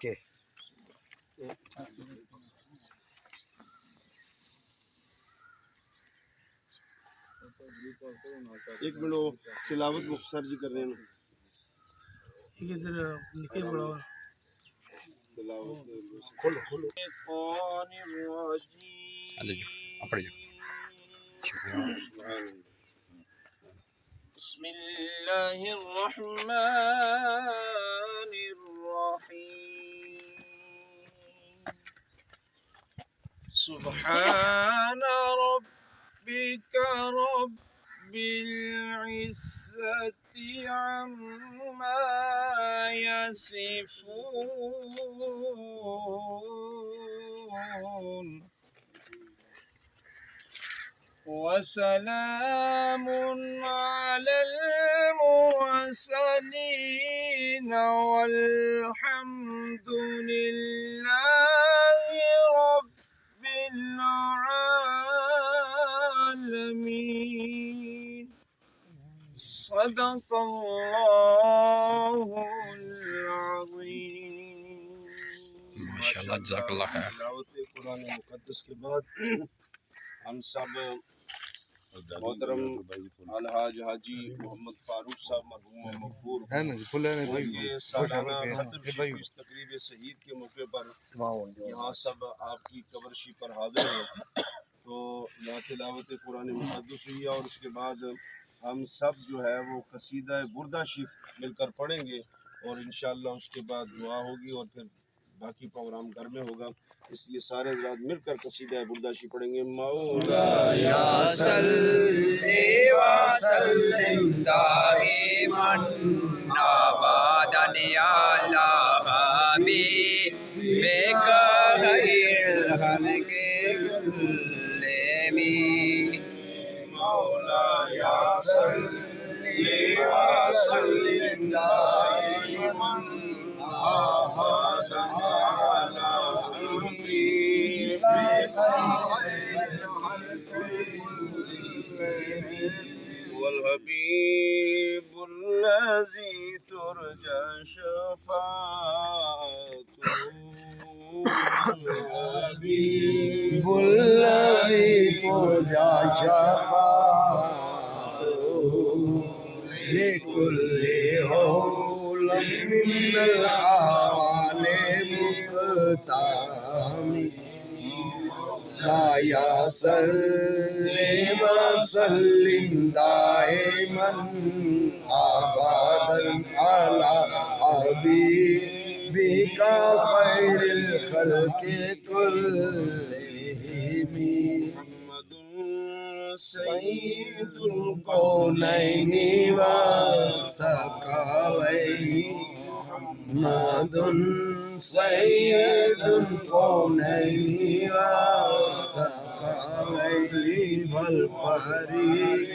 کہ ایک منٹ تلاوت مختصر جی کر رہے ہیں کھولو کھولو بسم اللہ الرحمن الرحیم سبحان ربک رب العزة عما يصفون وسلام على المرسلين والحمد لله رب العالمين صدق الله العظيم ماشاءاللہ جزاک اللہ خیر. تلاوت قرآن مقدس کے بعد ہم سب محترم الحاج حاجی محمد فاروق صاحب مرحوم مغفور کے سالانہ اس تقریب سعید کے موقع پر یہاں سب آپ کی کورشی پر حاضر ہیں. تو یہاں تلاوت قرآن مقدس ہوئی ہے اور اس کے بعد ہم سب جو ہے وہ قصیدہ بردہ شریف مل کر پڑھیں گے اور انشاءاللہ اس کے بعد دعا ہوگی اور پھر باقی پروگرام گھر میں ہوگا. اس لیے سارے حضرات مل کر قصیدہ بردہ شریف پڑھیں گے. یا صلی وسلم دائما ابدا علی حبیبک خیر الخلق کلہم. مولاي صل وسلم دائما ابدا على حبيبك والحبيب الذي ترجى شفاعته حبیب اللہ ترجى شفاعته لكل هول من الأهوال مقتحم. لا يا صل وسلم دائما ابدا على حبيبك خير الخلق كلهم. محمد سيد الكونين والثقلين محمد سيد الكونين والثقلين والفريقين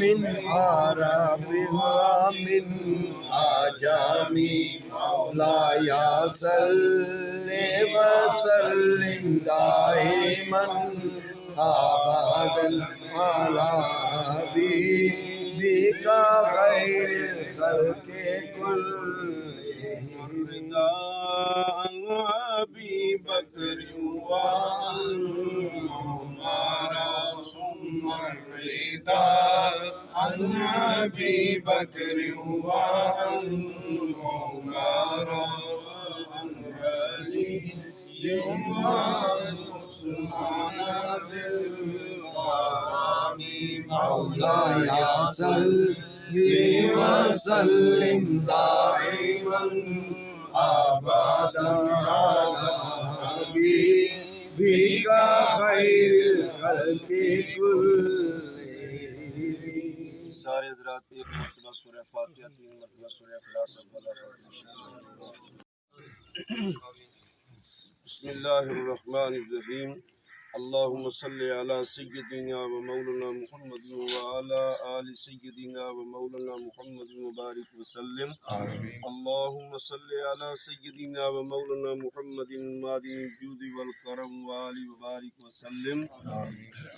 من عرب ومن عجم. لا يا صل وسلم دائما ابدا على حبيبك خير الخلق كلهم. عن أبي بكر وعن عمر ثم الرضا عن أبي بكر وعن عمر وعن علي وعن عثمان ذي الغرام. مولاي صل وسلم دائما ابدا على حبيبك خير الخلق كلهم. سارے حضرات ایک مرتبہ سورہ فاتحہ 3 مرتبہ سورہ اخلاص بسم اللہ الرحمن الرحیم. اللهم صل على سيدنا ومولانا محمد وعلى آل سيدنا ومولانا محمد وبارك وسلم. اللهم صل على سيدنا ومولانا محمد معدن الجود والكرم وآل وبارك وسلم.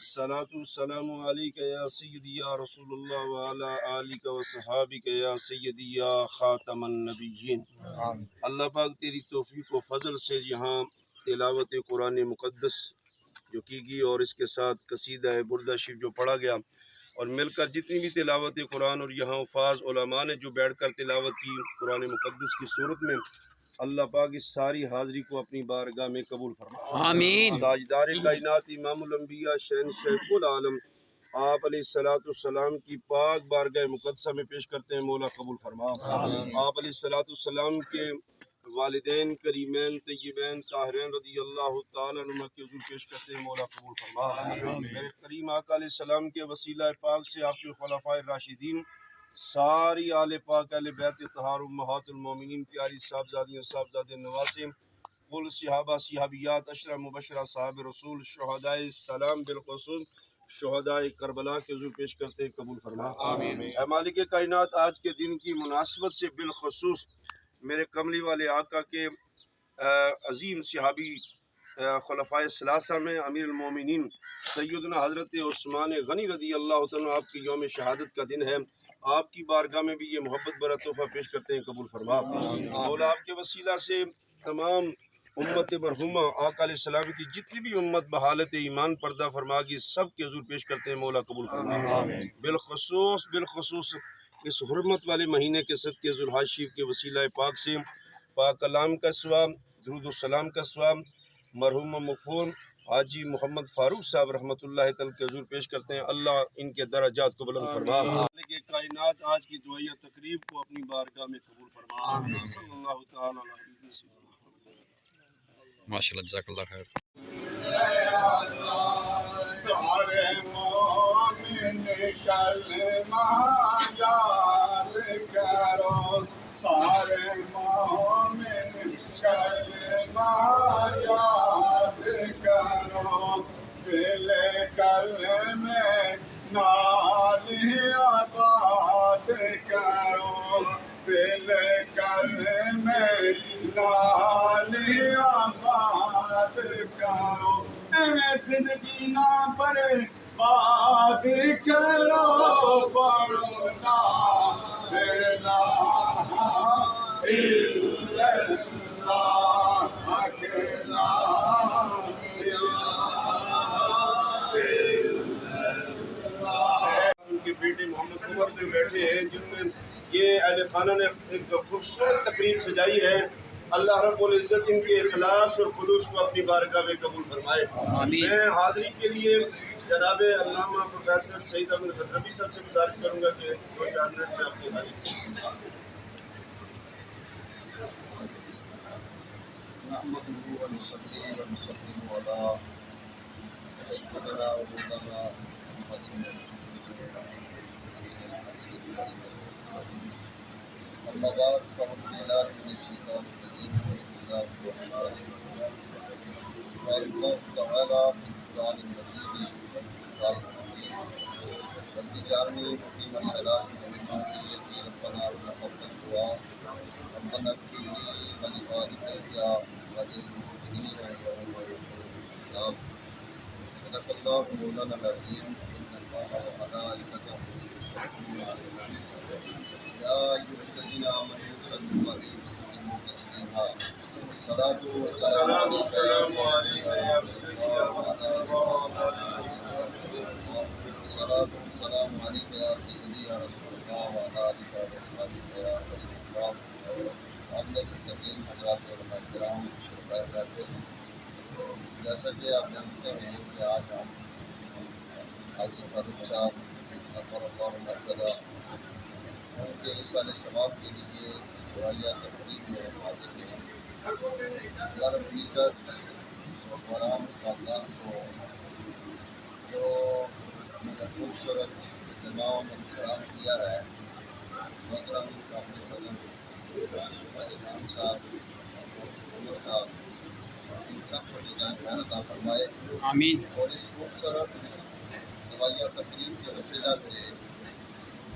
الصلاة والسلام عليك يا سيدي يا رسول الله وعلى آلك وصحابك يا سيدي يا خاتم النبيين. اللہ پاک تیری توفیق و فضل سے یہاں تلاوت قرآن مقدس جو کی گئی اور اس کے ساتھ قصیدہ بردہ شریف جو پڑھا گیا اور مل کر جتنی بھی تلاوت قرآن اور یہاں حفاظ علماء نے جو بیٹھ کر تلاوت کی قرآن مقدس کی صورت میں، اللہ پاک اس ساری حاضری کو اپنی بارگاہ میں قبول فرما. آمین. تاجدار کائنات امام الانبیاء شہنشاہ العالم آپ علیہ السلام کی پاک بارگاہ مقدسہ میں پیش کرتے ہیں، مولا قبول فرما. آپ علیہ السلام کے والدین کریمین طیبین طاہرین رضی اللہ تعالیٰ عنہ کے حضور پیش کرتے ہیں، مولا قبول فرما. میرے کریم آقا علیہ السلام کے وسیلہ پاک سے آپ کے خلفائے راشدین، ساری آل پاک اہل بیت طہار امہات المومنین، پیاری صاحبزادیوں صاحبزادے نواسے، کل صحابہ صحابیات، عشرہ مبشرہ صحاب رسول، شہدائے سلام بالخصوص شہدائے کربلا کے حضور پیش کرتے ہیں، قبول فرما. اے مالک کائنات، آج کے دن کی مناسبت سے بالخصوص میرے کملی والے آقا کے عظیم صحابی خلفائے ثلاثہ میں امیر المومنین سیدنا حضرت عثمان غنی رضی اللہ تعالیٰ آپ کی یوم شہادت کا دن ہے. آپ کی بارگاہ میں بھی یہ محبت برا تحفہ پیش کرتے ہیں، قبول فرما. مولا آپ کے وسیلہ سے تمام امت مرحومہ آقا علیہ السلام کی جتنی بھی امت بحالت ایمان پردہ فرما گی، سب کے حضور پیش کرتے ہیں، مولا قبول فرما. بالخصوص اس حرمت والے مہینے کے صدقے ذوالحج شریف کے وسیلہ پاک سے پاک کلام کا ثواب، درود السلام کا ثواب مرحوم مغفور حاجی محمد فاروق صاحب رحمۃ اللہ تعالی کے حضور پیش کرتے ہیں. اللہ ان کے درجات کو بلند فرما. مالک کائنات آج کی دعائیہ تقریب کو اپنی بارگاہ میں قبول فرما. صلی اللہ تعالی علیہ وسلم. ماشاء اللہ، جزاک اللہ خیر. سارے مومن کلمہ یاد کرو، سارے مومن کلمہ یاد کرو، دل کلمے نال آباد کرو، دل کلمے نال آباد کرو، زندگی نہ برباد کرو، پڑھو لا الہ الا اللہ اکلا ان کے بیٹے محمد عمر جو بیٹھے ہیں، جن میں یہ اہل خانہ نے ایک خوبصورت تقریب سجائی ہے. اللہ رب العزت ان کے اخلاص اور خلوص کو اپنی بارگاہ میں قبول فرمائے. میں حاضری کے لیے جناب علامہ پروفیسر سعید احمد حضرمی صاحب سے گزارش کروں گا کہ 2-4 منٹ سے آپ کی حاضری سے. أما بعد فأعوذ بالله من الشيطان الرجيم بسم الله الرحمن الرحيم قال الله تعالى في القرآن المجيد قال رب اجعلني مقيم الصلاة ومن ذريتي ربنا وتقبل دعاء ربنا اغفر لي ولوالدي وللمؤمنين يوم يقوم الحساب. صدق الله مولانا العظيم. إن الله وملائكته يصلون على النبي يا أيها الذين آمنوا صلوا عليه وسلموا تسليما. الصلاة والسلام عليك يا سيدي يا رسول الله. الصلاة والسلام عليك يا سيدي يا رسول الله وعلى آلك وأصحابك يا خليل الله. عامل المتقين حضرات علماء کرام شرکائے بیٹھے، جیسا کہ آپ جانتے ہیں کہ آج ہم حاجی فاروق صاحب اللہ مرتضیٰ ان کے رسالہ ثواب کے لیے دعائیہ تقریب میں حاضر ہیں. اللہ رب العزت حکمران خاندان کو جو خوبصورت اجتماع میں سلام کیا ہے، محترم اپنے بدن خان صاحب عمر صاحب، ان سب کو جزائے خیر عطا فرمائے آمین اور اس خوبصورت دعائیہ تقریب کے وسیلہ سے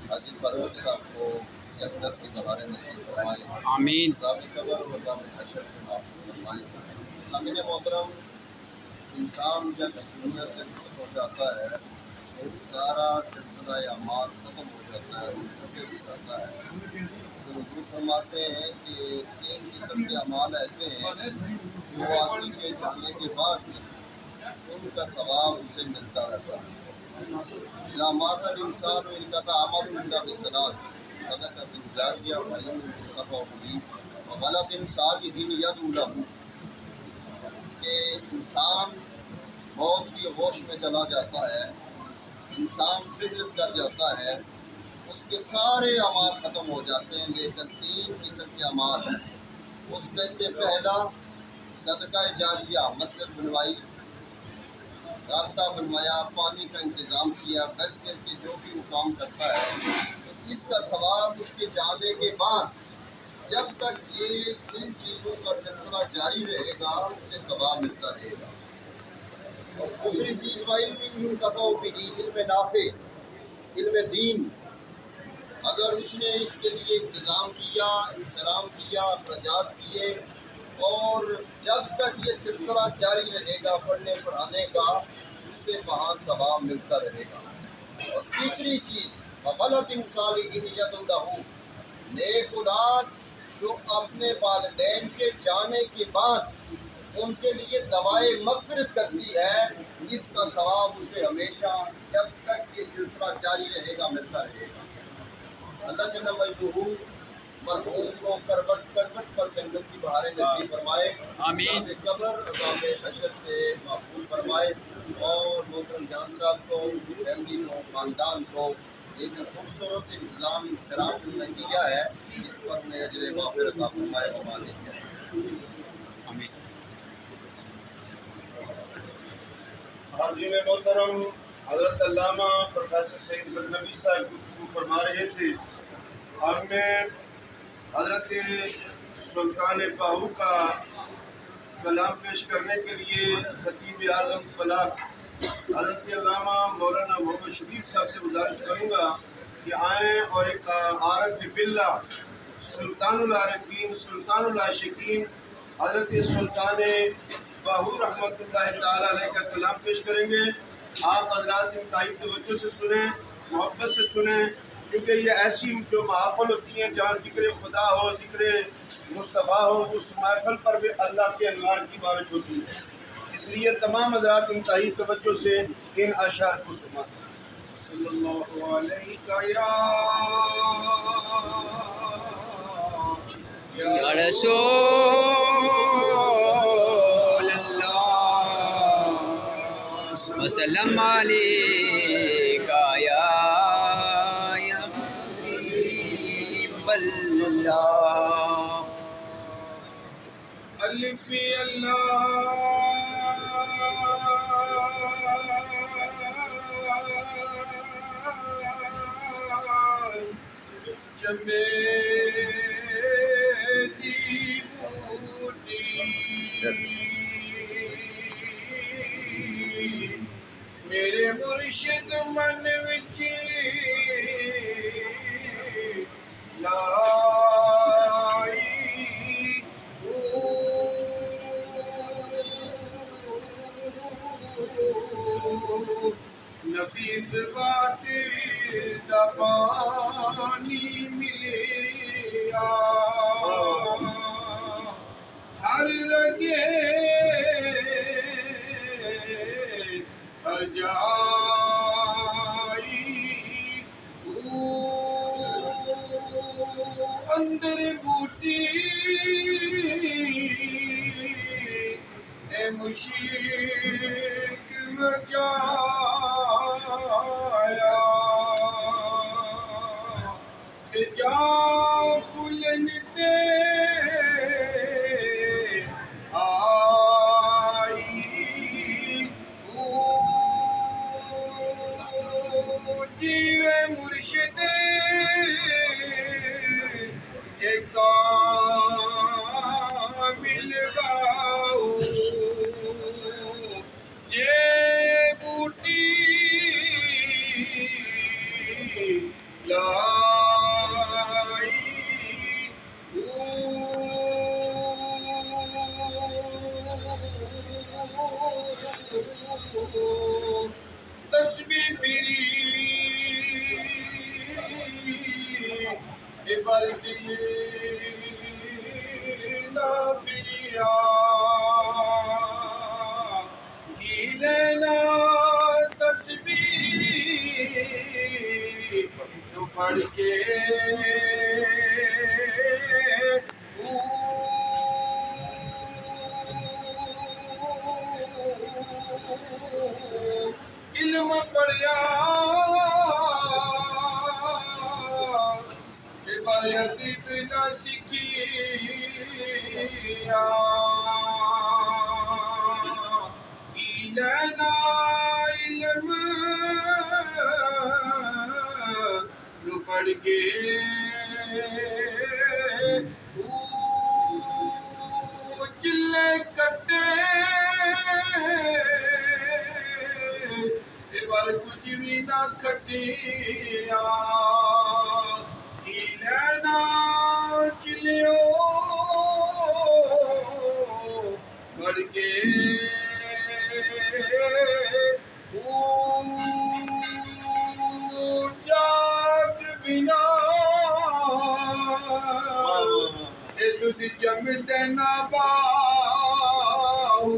حاجی فاروق صاحب کو جنت کی بہاریں نصیب فرمائے آمین عذاب قبر و عذاب حشر سے محفوظ فرمائے سامعین محترم انسان جب اس دنیا سے رخصت ہو جاتا ہے تو سارا سلسلہ اعمال ختم ہو جاتا ہے ٹوٹے ہو جاتا ہے تو حضور فرماتے ہیں کہ 3 قسم کے اعمال ایسے ہیں جو آدمی کے جانے کے بعد ان کا ثواب اسے ملتا رہتا ہے اذا مات الانسان انقطع عمله الا بثلاث صدقۃ جاریہ وعلم ينتفع به وولد صالح يدعو له کہ انسان موت کی ہوش میں چلا جاتا ہے انسان فکرت کر جاتا ہے اس کے سارے اعمال ختم ہو جاتے ہیں لیکن 3 قسم کے اعمال ہیں اس میں سے پہلا صدقہ جاریہ مسجد بنوائی راستہ بنوایا پانی کا انتظام کیا گھر کے جو بھی وہ کام کرتا ہے تو اس کا ثواب اس کے جانے کے بعد جب تک یہ ان چیزوں کا سلسلہ جاری رہے گا اسے ثواب ملتا رہے گا اور دوسری چیز علم نافع علم دین اگر اس نے اس کے لیے انتظام کیا انصرام کیا اخراجات کیے اور جب تک یہ سلسلہ جاری رہے گا پڑھنے پڑھانے کا اسے وہاں ثواب ملتا رہے گا اور تیسری چیز وولد صالح يدعو له نیک اولاد جو اپنے والدین کے جانے کے بعد ان کے لیے دعائے مغفرت کرتی ہے اس کا ثواب اسے ہمیشہ جب تک یہ سلسلہ جاری رہے گا ملتا رہے گا اللہ جل وجہہ مرحوم کو کربٹ پر جنت کی بہاریں نصیب فرمائے آمین عذاب قبر عذاب حشر سے محفوظ فرمائے اور محترم جان صاحب کو فیملی کو خاندان کو یہ جو خوبصورت انتظام انصرام نے کیا ہے اس پر انہیں اجر وافر عطا فرمائے ومالک آمین حاضرین محترم حضرت علامہ پروفیسر سعید غزنوی صاحب گفتگو فرما رہے تھے ہم نے حضرت سلطان باہو کا کلام پیش کرنے کے لیے خطیب اعظم فلاح حضرت علامہ مولانا محمد شبیر صاحب سے گزارش کروں گا کہ آئیں اور ایک عارف باللہ سلطان العارفین سلطان العاشقین حضرت سلطان باہو رحمۃ اللہ تعالی علیہ کا کلام پیش کریں گے آپ حضرات انتہائی توجہ سے سنیں محبت سے سنیں کیونکہ یہ ایسی جو محافل ہوتی ہیں جہاں ذکر خدا ہو ذکر مصطفیٰ ہو اس محفل پر بھی اللہ کے انوار کی بارش ہوتی ہے اس لیے تمام حضرات انتہائی توجہ سے ان اشعار کو سنا صلی اللہ علیہ یا رسول اللہ وسلم علیکہ یا حبیب اللہ الف اللہ چمیلی بوٹی میرے مرشد من وچ لائی نفیس بات دا پانی ملیا ہر رگے ہر جائی اندر بوٹی اے مشرق مچایا کہ جا بلن تے آئی جیوے مرشد جے کامل گاؤ ادب نہ سکھیا لینا علم نو پڑھ کے چلے کٹے بار کچھ بھی نہ کھٹیا لینا چلیو پڑھ کے جاگ بنا دودھ جم دینا باہو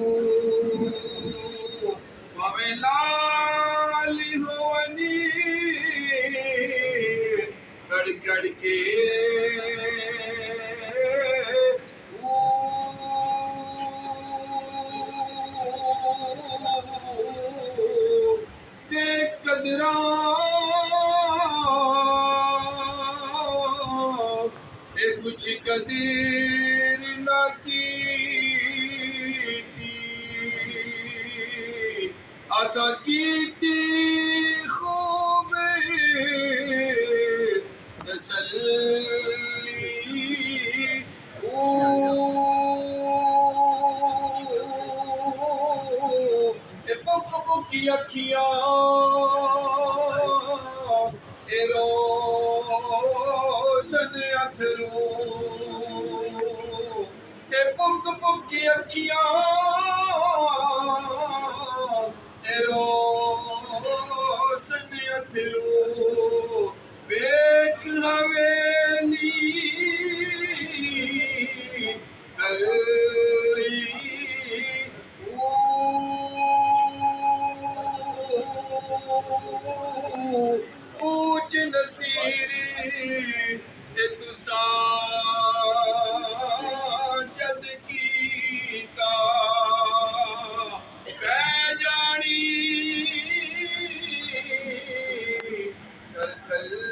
پاویں لالی ہونی کڑ کڑ کے بے قدراں کچھ قدیر نہ کی آسا کی تھی خوب تسلی پک پکی اکھیاں روشن اتھرو پک پکی اکھیاں روشن اتھرو ویکھ حویلی گلی پوچھ نصیری تساں جد کیتا بے جانی کر تھلی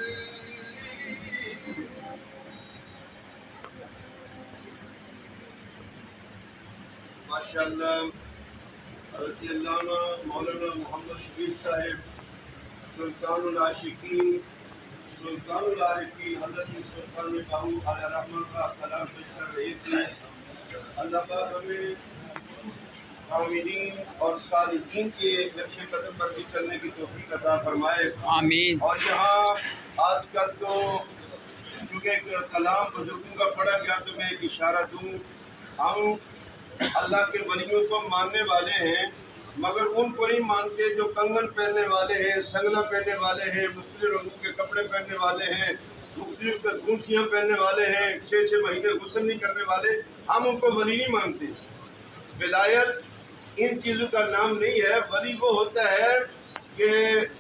ماشاءاللہ رضی اللہ عنہ مولانا محمد شبیر صاحب سلطان العاشقین سلطان العارفین حضرت سلطان باہو علیہ رحمت کا کلام پیش کر رہے تھے. اللہ پاک ہمیں عاملین اور صالحین کے نقش قدم پر بھی چلنے کی توفیق عطا فرمائے آمین. اور یہاں آج کل تو چونکہ کلام بزرگوں کا پڑھا گیا تو میں ایک اشارہ دوں. ہم اللہ کے ولیوں کو ماننے والے ہیں مگر ان کو نہیں مانتے جو کنگن پہننے والے ہیں, سنگلا پہننے والے ہیں, مختلف رنگوں کے کپڑے پہننے والے ہیں, مختلف گونچیاں پہننے والے ہیں, 6 مہینے غسل نہیں کرنے والے. ہم ان کو ولی نہیں مانتے. ولایت ان چیزوں کا نام نہیں ہے. ولی وہ ہوتا ہے کہ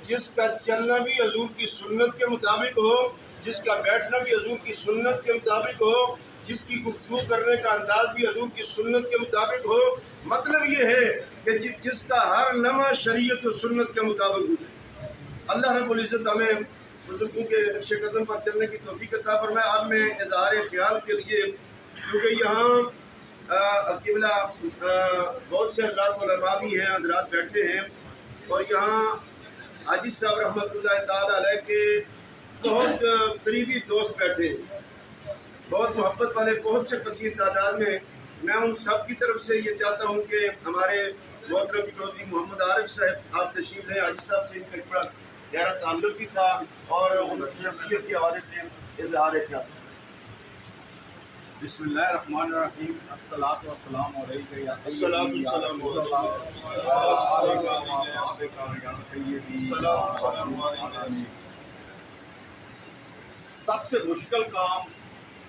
جس کا چلنا بھی حضور کی سنت کے مطابق ہو, جس کا بیٹھنا بھی حضور کی سنت کے مطابق ہو, جس کی گفتگو کرنے کا انداز بھی حضور کی سنت کے مطابق ہو. مطلب یہ ہے کہ جس کا ہر لمحہ شریعت و سنت کے مطابق گزرے. اللہ رب العزت ہمیں بزرگوں کے نقش قدم پر چلنے کی توفیق عطا فرمائے. اب میں اظہار خیال کے لیے کیونکہ یہاں قبلہ بہت سے حضرات علماء بھی ہیں, حضرات بیٹھے ہیں اور یہاں حاجی صاحب رحمۃ اللہ تعالی علیہ کے بہت قریبی دوست بیٹھے ہیں, بہت محبت والے, بہت سے کثیر تعداد میں. میں ان سب کی طرف سے یہ چاہتا ہوں کہ ہمارے محترم چودھری محمد عارف صاحب آپ تشریف لیں. حاجی صاحب سے ان کا ایک بڑا گہرا تعلق بھی تھا اور ان کی شخصیت کے حوالے سے اظہار کیا. بسم اللہ الرحمن الرحیم. الصلاۃ والسلام علیک یا الصلاۃ والسلام علیک. سب سے مشکل کام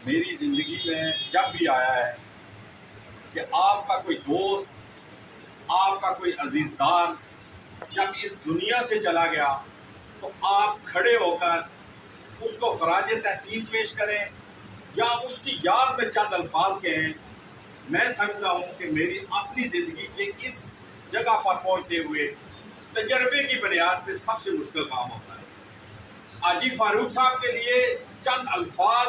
میری زندگی میں جب بھی آیا ہے کہ آپ کا کوئی دوست, آپ کا کوئی عزیزدار جب اس دنیا سے چلا گیا تو آپ کھڑے ہو کر اس کو خراج تحسین پیش کریں یا اس کی یاد میں چند الفاظ کہیں. میں سمجھتا ہوں کہ میری اپنی زندگی کے اس جگہ پر پہنچتے ہوئے تجربے کی بنیاد پہ سب سے مشکل کام ہوتا ہے. حاجی فاروق صاحب کے لیے چند الفاظ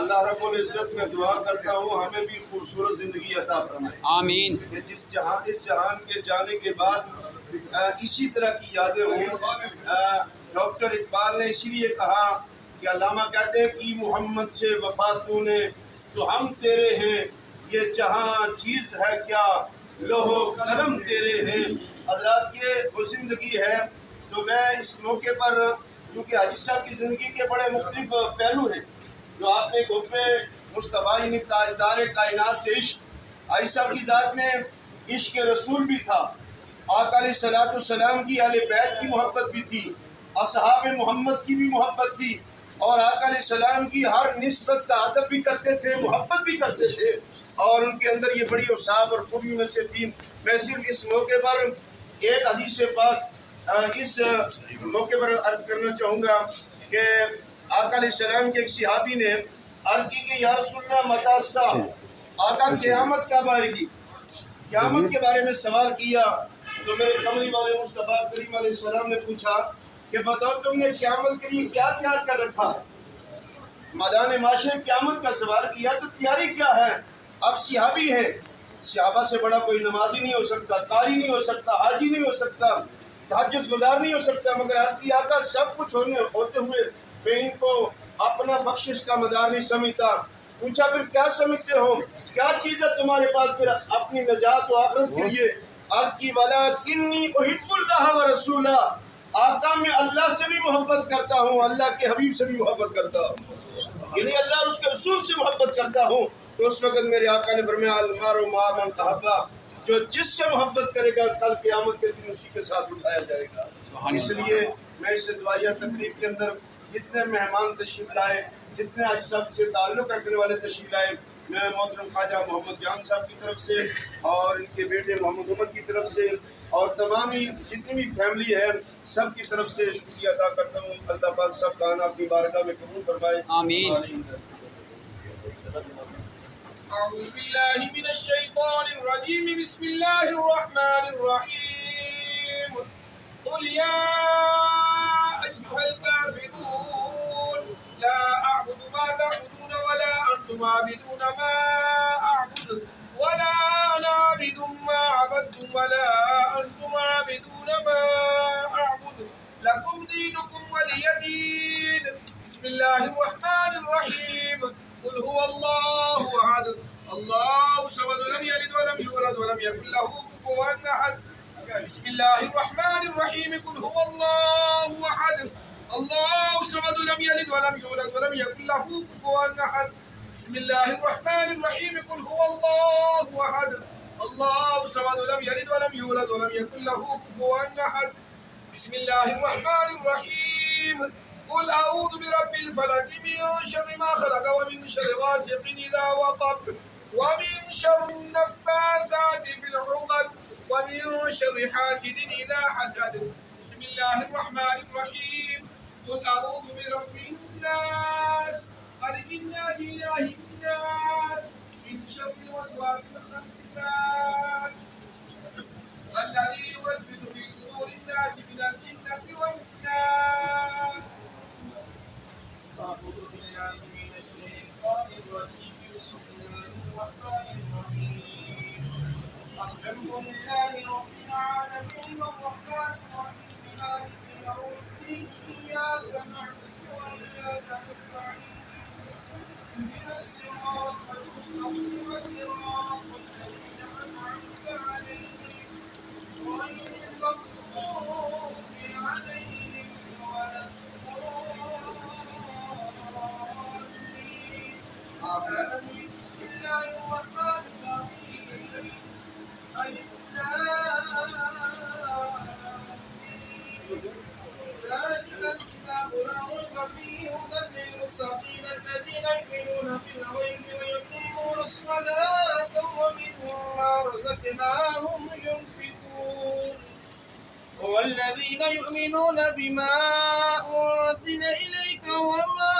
اللہ رب العزت میں دعا کرتا ہوں ہمیں بھی خوبصورت زندگی عطا فرمائے آمین. کہ اس جہان کے جانے کے بعد اسی طرح کی یادیں ہوں. ڈاکٹر اقبال نے اسی لیے کہا کہ علامہ کہتے ہیں کہ محمد سے وفا تو نے تو ہم تیرے ہیں، یہ جہاں چیز ہے کیا لوح و قلم تیرے ہیں. حضرات یہ وہ زندگی ہے. تو میں اس موقع پر کیونکہ حاجی صاحب کی زندگی کے بڑے مختلف پہلو ہیں جو آپ نے حکم مصطفیٰ یعنی تاجدار کائنات سے عشق، حاجی صاحب کی ذات میں عشق رسول بھی تھا، آقا علیہ الصلوۃ والسلام کی اہل بیت کی محبت بھی تھی، اصحاب محمد کی بھی محبت تھی، اور آقا علیہ السلام کی ہر نسبت کا ادب بھی کرتے تھے، محبت بھی کرتے تھے، اور ان کے اندر یہ بڑی اوصاف اور خوبیوں میں سے تھی. میں صرف اس موقع پر ایک حدیث پاک اس موقع پر عرض کرنا چاہوں گا کہ آقا علیہ السلام کے ایک صحابی نے عرض کی کہ یا رسول اللہ متی الساعہ، آقا قیامت کب آئے گی؟ قیامت کے بارے میں سوال کیا تو میرے کملی والے مصطفیٰ کریم علیہ السلام نے پوچھا کہ بتاؤ تم نے قیامت کے لیے کیا تیار کر رکھا ہے؟ میدان معاشر قیامت کا سوال کیا تو تیاری کیا ہے؟ اب صحابی ہے، صحابہ سے بڑا کوئی نمازی نہیں ہو سکتا، قاری نہیں ہو سکتا، حاجی نہیں ہو سکتا، تہجد گزار نہیں ہو سکتا، مگر عرض کی آقا سب کچھ ہوتے ہوئے میں ان کو اپنا بخشش کا مدار نہیں سمجھتا. پوچھا پھر کیا سمجھتے ہو، کیا چیز ہے تمہارے پاس پھر اپنی نجات و آخرت کے لیے؟ عرض کی وَلَٰكِنِّي أُحِبُّ اللَّهَ وَرَسُولَهُ، آقا میں اللہ سے بھی محبت کرتا ہوں، اللہ کے حبیب سے بھی محبت کرتا ہوں، یعنی اللہ اور اس کے رسول سے محبت کرتا ہوں. تو اس وقت میرے آقا نے فرمایا المارء مع من احب، جو جس سے محبت کرے گا کل قیامت کے دن اسی کے ساتھ اٹھایا جائے گا. اس لیے میں اس دعائیہ تقریب کے اندر جتنے مہمان تشریف لائے، جتنے آج سب سے تعلق رکھنے والے تشریف لائے، میں محترم خواجہ محمد جان صاحب کی طرف سے اور ان کے بیٹے محمد عمر کی طرف سے اور تمام جتنی بھی فیملی ہے سب کی طرف سے شکریہ ادا کرتا ہوں. اللہ پاک سب کا آنا اپنی بارگاہ میں قبول فرمائے. آمین. أعوذ بالله من الشيطان الرجيم. بسم الله الرحمن الرحيم. قل يا أيها الكافرون لا أعبد ما تعبدون ولا أنتم عابدون ما أعبد ولا أنا عابد ما عبدتم ولا أنتم عابدون ما أعبد لكم دينكم ولي دين. بسم الله الرحمن الرحيم. قل هو الله أحد الله الصمد لم يلد ولم يولد ولم يكن له كفوا أحد. بسم الله الرحمن الرحيم. قل هو الله أحد الله الصمد لم يلد ولم يولد ولم يكن له كفوا أحد. بسم الله الرحمن الرحيم. قل هو الله أحد الله الصمد لم يلد ولم يولد ولم يكن له كفوا أحد. بسم الله الرحمن الرحيم. قل أعوذ برب الفلق من شر ما خلق ومن شر غاسق إذا وقب ومن شر النفاثات في العقد ومن شر حاسد إذا حسد. بسم الله الرحمن الرحيم. قل أعوذ برب الناس ملك الناس إله الناس من شر الوسواس الخناس الذي يوسوس في صدور الناس من الجنة والناس. أعوذ بالله من الشيطان الرجيم. بسم الله الرحمن الرحيم. الحمد لله رب العالمين الرحمن الرحيم مالك يوم الدين إياك نعبد وإياك نستعين اهدنا الصراط المستقيم صراط الذين أنعمت عليهم غير المغضوب عليهم ولا الضالين. بسم الله الرحمن الرحيم. ألف ذلك الكتاب لا ريب فيه هدى للمتقين الذين يؤمنون بالغيب ويقيمون الصلاة ومما رزقناهم ينفقون. والذين يؤمنون بما أنزل إليك وما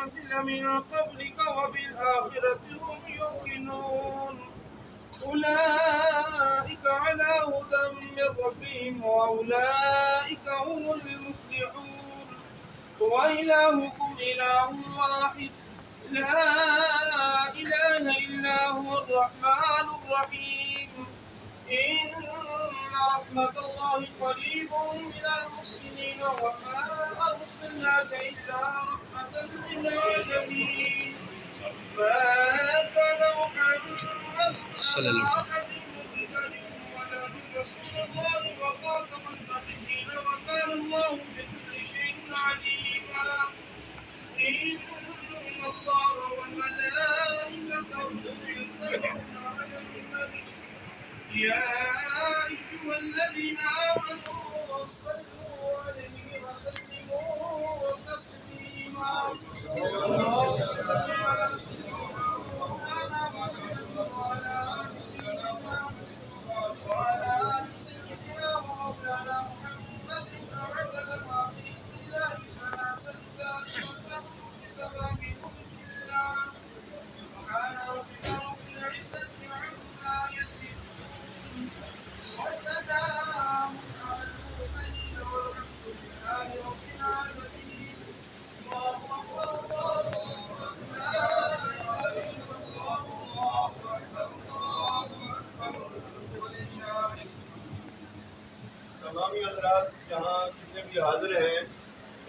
أنزل من قبلك وبالآخرة هم يوقنون. أولئك على هدى من ربهم وأولئك هم المفلحون. وإلهكم إله واحد لا إله إلا هو الرحمن الرحيم إن رحمة الله قريب من المحسنين وما أرسلناك إلا رحمة للعالمين ما كان محمد صلى الله عليه وسلم أحد من رجالكم ولكن رسول الله وخاتم النبيين وكان الله بكل شيء عليما إن الله وملائكته يصلون على النبي يا أيها الذين آمنوا صلوا عليه وسلموا تسليما اللهم صل على سيدنا مولانا محمد وعلى آل سيدنا وعلى آل سيدنا ومولانا محمد عدد ما في الله صلاة دائمة بتمام ملك الله سبحان ربك رب العزة عما يصفون وسلام على المرسلين والحمد لله رب العالمين الله أكبر الله أكبر لا إله إلا الله الله أكبر ولله تمامی حضرات جہاں جتنے بھی حاضر ہیں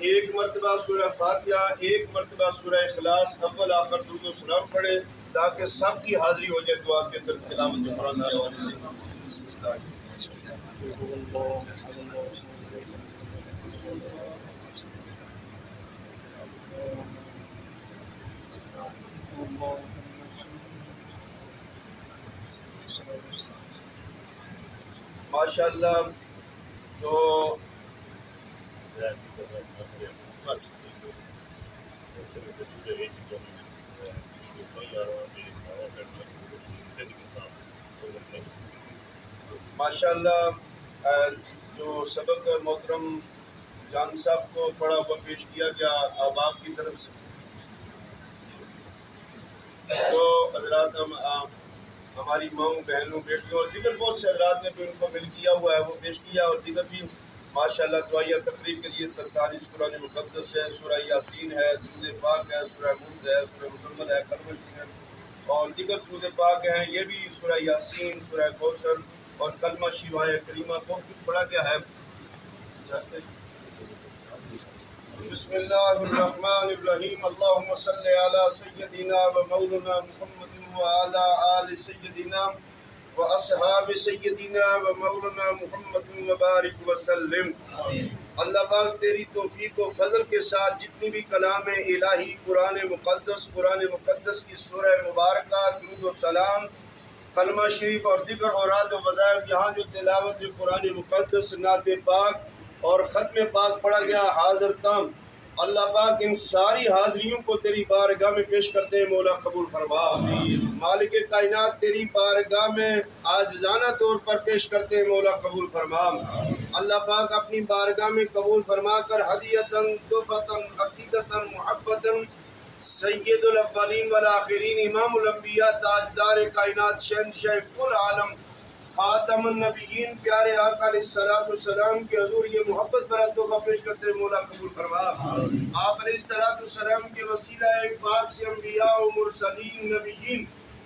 ایک مرتبہ سورہ فاتحہ ایک مرتبہ سورہ اخلاص اول آخر درود و سلام پڑھیں تاکہ سب کی حاضری ہو جائے دعا کے اندر تلاوت قرآن کے حوالے سے بسم اللہ ماشاءاللہ جو ماشاءاللہ جو سبق محترم جان صاحب کو پڑھا ہوا پیش کیا گیا احباب کی طرف سے، تو حضرات ہماری ماؤں بہنوں بیٹیوں اور دیگر بہت سے حضرات نے بھی ان کو مل کیا ہوا ہے وہ پیش کیا، اور دیگر بھی ماشاءاللہ دعائیہ تقریر کے لیے 43 قرآن مقدس ہے، سورہ یاسین ہے، درود پاک ہے، سورہ ملک ہے، سورہ مزمل ہے، کلمہ ہے اور دیگر درود پاک ہیں، یہ بھی سورہ یاسین، سورہ کوثر اور کلمہ شیوائے کریمہ بہت کچھ پڑھا گیا ہے۔ بسم اللہ الرحمن الرحیم اللہم صلی علی سیدنا و مولانا محمد وعلی آل سیدنا و اصحاب سیدنا و مولانا محمد مبارک وسلم۔ اللہ پاک تیری توفیق و فضل کے ساتھ جتنی بھی کلام الہی قرآن مقدس کی سورہ مبارکہ، درود و سلام، کلمہ شریف اور دیگر اوراد و وظائف یہاں جو تلاوت قرآن مقدس، نعت پاک اور ختم پاک پڑھا گیا حاضر تام، اللہ پاک ان ساری حاضریوں کو تیری بارگاہ میں پیش کرتے ہیں، مولا قبول فرما۔ مالک کائنات تیری بارگاہ میں عاجزانہ طور پر پیش کرتے ہیں، مولا قبول فرما۔ اللہ پاک اپنی بارگاہ میں قبول فرما کر ہدیتاً تحفتاً عقیدتاً محبتاً سید الاولین والآخرین، امام الانبیاء، تاجدار کائنات، شہنشاہ کل عالم، خاتم النبیین، پیارے آقا علیہ السلام کے حضور یہ محبت بھرا تحفہ پیش کرتے ہیں، مولا قبول فرما۔ آپ علیہ السلام کے وسیلہ پاک سے انبیاء و مرسلین نبیین،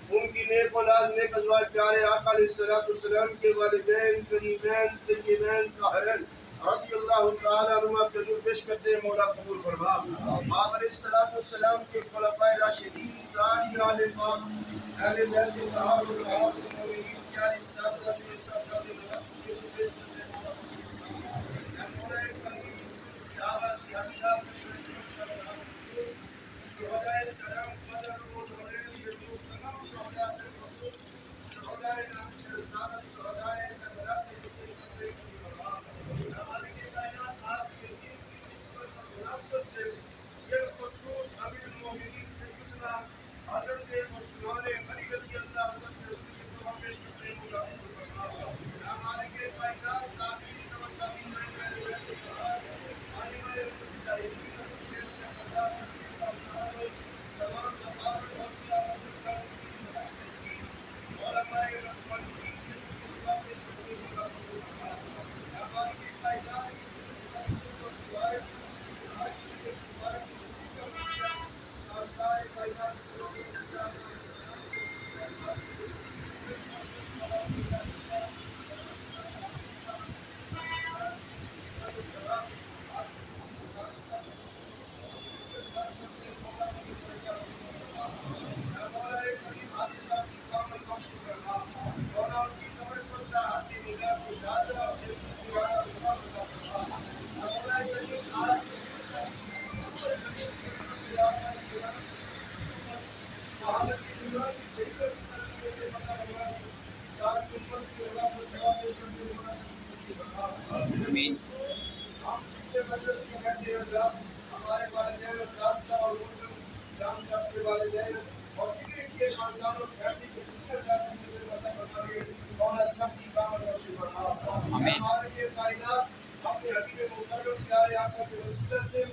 ان کی نیک اولاد، نیک ازواج، پیارے آقا علیہ السلام کے والدین کریمین طیبین طاہرین رضی اللہ تعالی عنہما کے حضور پیش کرتے ہیں، مولا قبول فرما۔ آپ علیہ السلام کے خلفائے راشدین، ساری آل پاک، اہل بیت طہار العراق المؤمنین، پیاری صاحبہ کے صاحبہ کے نواسوں کے حضور پیش کرتے ہیں، مولا قبول فرما۔ اے مولا کریم، صحابہ صحابیات، شہدائے سلام، قدر و نورین، یہ تمام شہداء الرسول، شہدائے نام سے رسالت، شہدائے کربلا کے حضور پیش کرتے ہیں، ہمارے کے کائنات آپ کے دین کی نسبت اور مناسبت سے یہ خصوص امیر المومنین سیدنا حضرت عثمان غنی رضی اللہ عنہ کے حضور کے تمام پیش کرتے ہیں، مولا قبول فرما۔ آمین ہم جتنے مجلس میں بیٹھے ہیں اللہ ہمارے والدین اساتذہ اور جان صاحب کے والدین اور دیگر کے خاندانوں فیملی کے جتنے افراد ہیں جسے مدد فرما رہے ہیں مولا سب کی کامل نصیب فرما آمین ہمارے کے کائنات اپنے حبیب مکرم پیارے آقا کے وسیلہ سے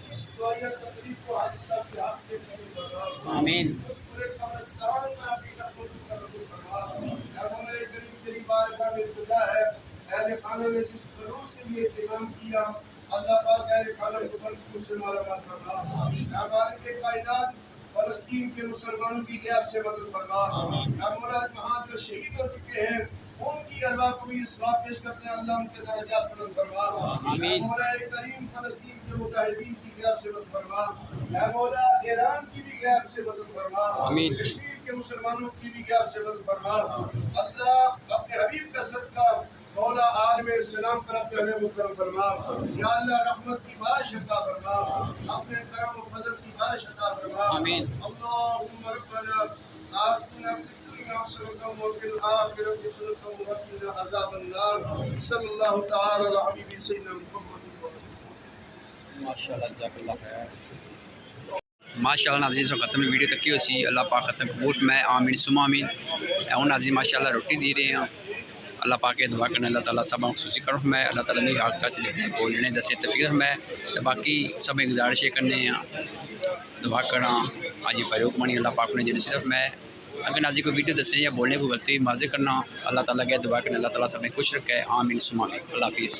اس دعائیہ تقریب کو حاجی صاحب کے ہاتھ میں قبول فرما آمین اس پورے قبرستان پر اپنی قبول فرما یا مولا کریم تیری بارگاہ میں التجا ہے اہل خانہ نے جس خلوص سے یہ اہتمام کیا اللہ پاک اہل خانہ کو برکتوں سے مالا مال فرما یا مالک کائنات فلسطین کے مسلمانوں کی غیاب سے مدد فرما یا مولا وہاں جو شہید ہو چکے ہیں ان کی ارواح کو بھی ثواب پیش کرتے ہیں اللہ ان کے درجات بلند فرما یا مولا کریم فلسطین کے مجاہدین کی غیاب سے مدد فرما یا مولا ایران کی بھی غیاب سے مدد فرما کشمیر کے مسلمانوں کی بھی غیاب سے مدد فرما اللہ اپنے حبیب کا صدقہ مولا عالم السلام پر اپنے علیہ مکرم فرما یا اللہ رحمت کی بارش عطا فرما اپنے کرم و فضل کی بارش عطا فرما آمین اللہم ربنا آتنا فی الدنیا حسنۃ وفی الآخرۃ حسنۃ وقنا عذاب النار صلی اللہ تعالی علی حبیب سیدنا محمد ماشاء اللہ جزاک اللہ خیر ماشاء اللہ ناظرین سو ختم ویڈیو تک کی ہوئی اللہ پاک ختم قبول میں آمین ثم آمین اور ناظرین ماشاء اللہ روٹی دے رہے ہیں اللہ پاک کے دعا کرنا اللہ تعالیٰ سب خصوصی کرو میں اللہ تعالیٰ نے حق سچ لکھنے بولنے دسے تفکر میں تو باقی سب گزارش کرنے ہیں دعا کرنا حاجی فاروق منی اللہ پاک نے جن صرف میں اگر ناظرین کو ویڈیو دسیں یا بولنے کو غلطی واضح کرنا اللہ تعالیٰ کے دعا کرنا اللہ تعالیٰ سب خوش رکھے آمین ثم آمین اللہ حافظ